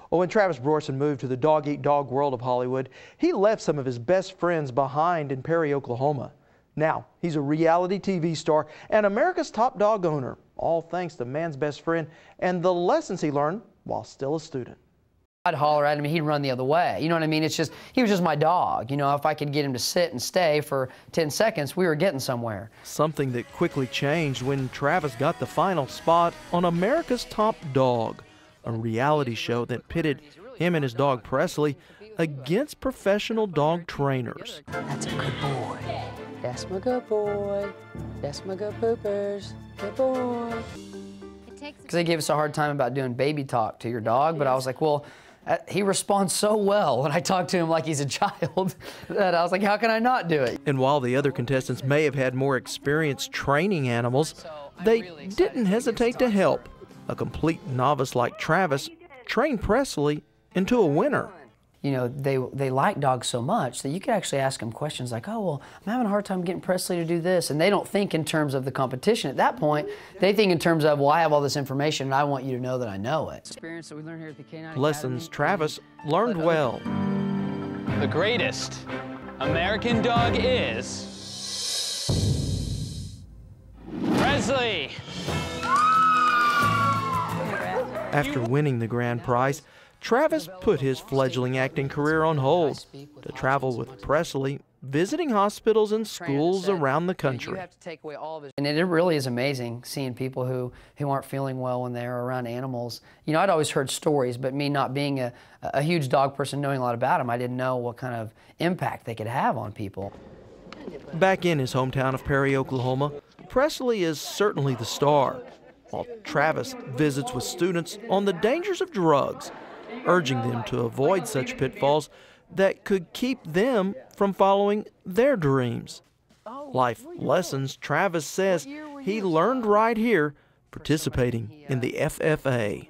Well, when Travis Brorsen moved to the dog-eat-dog world of Hollywood, he left some of his best friends behind in Perry, Oklahoma. Now, he's a reality TV star and America's top dog owner, all thanks to man's best friend and the lessons he learned while still a student. I'd holler at him and he'd run the other way. You know what I mean? It's just, he was just my dog. You know, if I could get him to sit and stay for 10 seconds, we were getting somewhere. Something that quickly changed when Travis got the final spot on America's Top Dog, a reality show that pitted him and his dog Presley against professional dog trainers. That's a good boy. That's my good boy. That's my good poopers. Good boy. Because they gave us a hard time about doing baby talk to your dog, but I was like, well, he responds so well when I talk to him like he's a child that I was like, how can I not do it? And while the other contestants may have had more experience training animals, they didn't hesitate to help. A complete novice like Travis trained Presley into a winner. You know, they like dogs so much that you could actually ask them questions like, oh, well, I'm having a hard time getting Presley to do this. And they don't think in terms of the competition. At that point, they think in terms of, well, I have all this information and I want you to know that I know it. Experience that we learned here at the K9 Lessons Travis learned well. The greatest American dog is Presley. After winning the grand prize, Travis put his fledgling acting career on hold to travel with Presley, visiting hospitals and schools around the country. And it really is amazing seeing people who aren't feeling well when they're around animals. You know, I'd always heard stories, but me not being a huge dog person, knowing a lot about them, I didn't know what kind of impact they could have on people. Back in his hometown of Perry, Oklahoma, Presley is certainly the star, while Travis visits with students on the dangers of drugs, urging them to avoid such pitfalls that could keep them from following their dreams. Life lessons Travis says he learned right here participating in the FFA.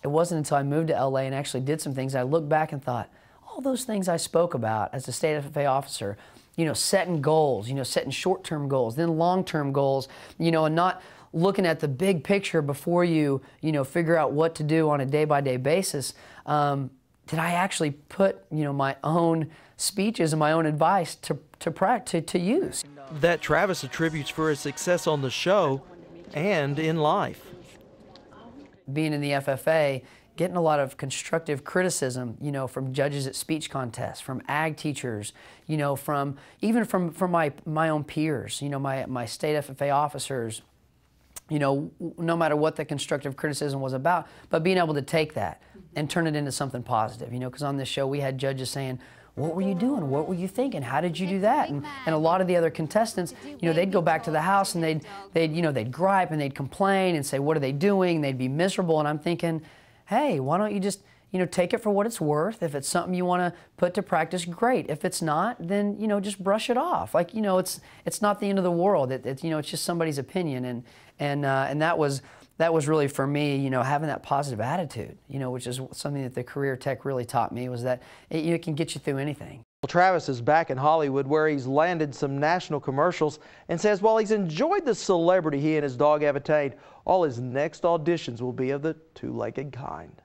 It wasn't until I moved to LA and actually did some things I looked back and thought, all those things I spoke about as a state FFA officer, you know, setting goals, you know, setting short-term goals, then long-term goals, you know, and not looking at the big picture before you figure out what to do on a day-by-day basis. Did I actually put, you know, my own speeches and my own advice to use? That Travis attributes for his success on the show and in life. Being in the FFA, getting a lot of constructive criticism, you know, from judges at speech contests, from ag teachers, you know, even from my own peers, you know, my state FFA officers, you know, no matter what the constructive criticism was about, but being able to take that and turn it into something positive, you know, because on this show we had judges saying, what were you doing? What were you thinking? How did you do that? And a lot of the other contestants, you know, they'd go back to the house and they'd gripe and they'd complain and say, what are they doing? And they'd be miserable. And I'm thinking, hey, why don't you just, you know, take it for what it's worth. If it's something you want to put to practice, great. If it's not, then, you know, just brush it off. Like, you know, it's not the end of the world. You know, it's just somebody's opinion. And that was really for me, you know, having that positive attitude, you know, which is something that the career tech really taught me, was that it can get you through anything. Well, Travis is back in Hollywood where he's landed some national commercials and says while he's enjoyed the celebrity he and his dog have attained, all his next auditions will be of the two-legged kind.